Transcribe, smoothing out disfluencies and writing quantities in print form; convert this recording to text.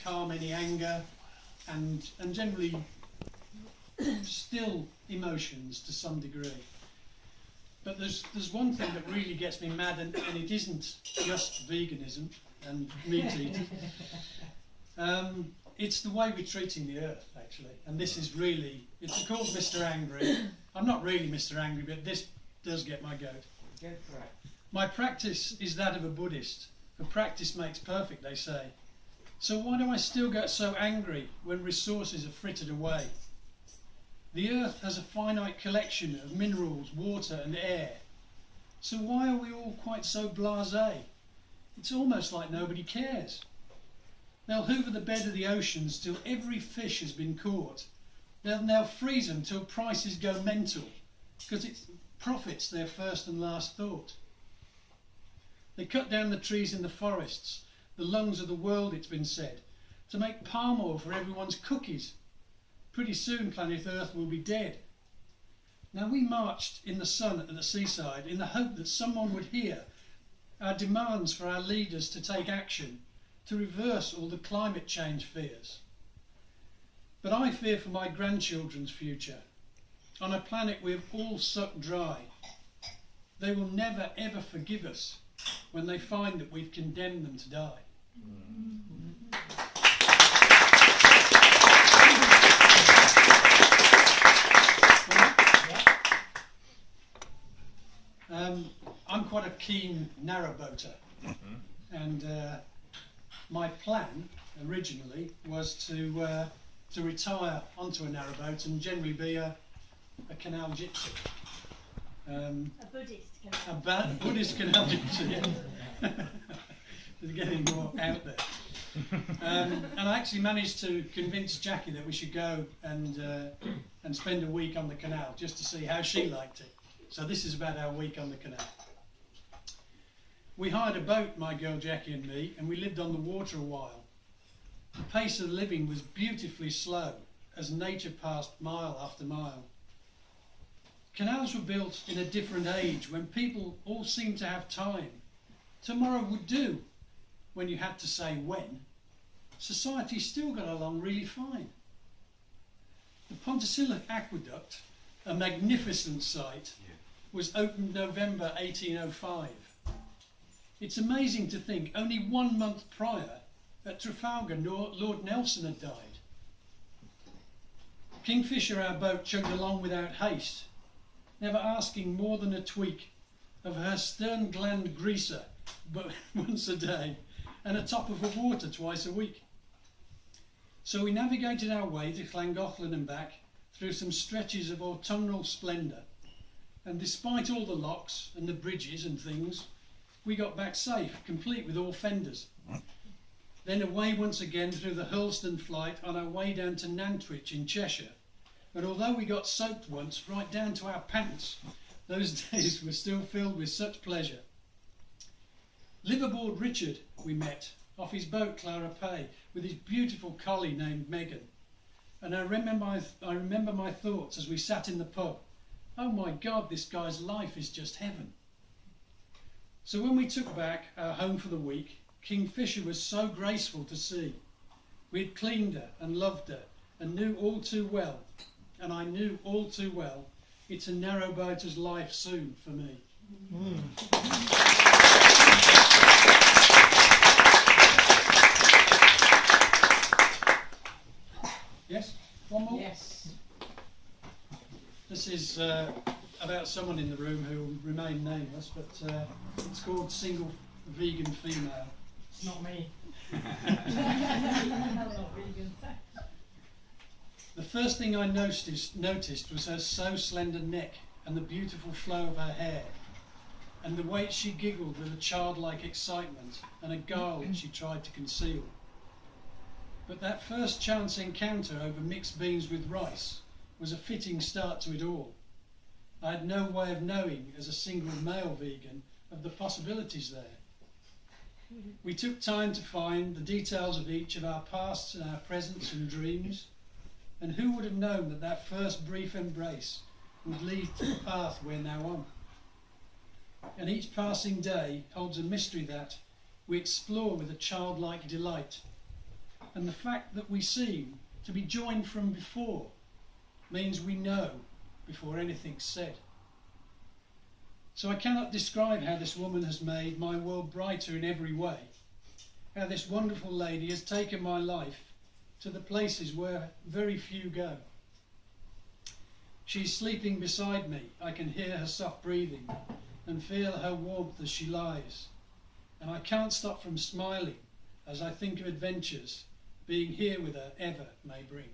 calm any anger and generally still emotions to some degree. But there's one thing that really gets me mad, and it isn't just veganism and meat eating. It's the way we're treating the earth, actually. And this is really, it's called Mr. Angry. I'm not really Mr. Angry, but this does get my goat. Go for it. My practice is that of a Buddhist. For practice makes perfect, they say. So why do I still get so angry when resources are frittered away? The earth has a finite collection of minerals, water and air. So why are we all quite so blasé? It's almost like nobody cares. They'll hoover the bed of the oceans till every fish has been caught. They'll freeze them till prices go mental, because it's profit's their first and last thought. They cut down the trees in the forests, the lungs of the world, it's been said, to make palm oil for everyone's cookies. Pretty soon planet Earth will be dead. Now we marched in the sun at the seaside in the hope that someone would hear our demands for our leaders to take action to reverse all the climate change fears. But I fear for my grandchildren's future. On a planet we've all sucked dry, they will never ever forgive us when they find that we've condemned them to die. I'm quite a keen narrowboater, and my plan originally was to retire onto a narrowboat and generally be a canal gypsy. A Buddhist can A Buddhist canal gypsy. It's getting more out there. And I actually managed to convince Jackie that we should go and spend a week on the canal just to see how she liked it. So this is about our week on the canal. We hired a boat, my girl Jackie and me, and we lived on the water a while. The pace of living was beautifully slow as nature passed mile after mile. Canals were built in a different age when people all seemed to have time. Tomorrow would do when you had to say when. Society still got along really fine. The Ponticilla Aqueduct, a magnificent sight, was opened November 1805. It's amazing to think only 1 month prior at Trafalgar Lord Nelson had died. Kingfisher, our boat, chugged along without haste, never asking more than a tweak of her stern gland greaser but once a day and a top of the water twice a week. So we navigated our way to Llangollen and back through some stretches of autumnal splendour, and despite all the locks and the bridges and things, we got back safe, complete with all fenders. Then away once again through the Hurlstone flight on our way down to Nantwich in Cheshire. But although we got soaked once right down to our pants, those days were still filled with such pleasure. Liverboard Richard we met off his boat Clara Pay with his beautiful collie named Megan. And I remember my thoughts as we sat in the pub. Oh my God, this guy's life is just heaven. So when we took back our home for the week, Kingfisher was so graceful to see. We had cleaned her and loved her and knew all too well, and I knew all too well, it's a narrowboater's life soon for me. Yes? One more? Yes. This is about someone in the room who will remain nameless, but it's called Single Vegan Female. It's not me. The first thing I noticed was her so slender neck and the beautiful flow of her hair, and the way she giggled with a childlike excitement and a guile that she tried to conceal. But that first chance encounter over mixed beans with rice was a fitting start to it all. I had no way of knowing, as a single male vegan, of the possibilities there. We took time to find the details of each of our pasts and our presents and dreams, and who would have known that that first brief embrace would lead to the path we're now on. And each passing day holds a mystery that we explore with a childlike delight. And the fact that we seem to be joined from before means we know before anything's said. So I cannot describe how this woman has made my world brighter in every way, how this wonderful lady has taken my life to the places where very few go. She's sleeping beside me. I can hear her soft breathing and feel her warmth as she lies. And I can't stop from smiling as I think of adventures being here with her ever may bring.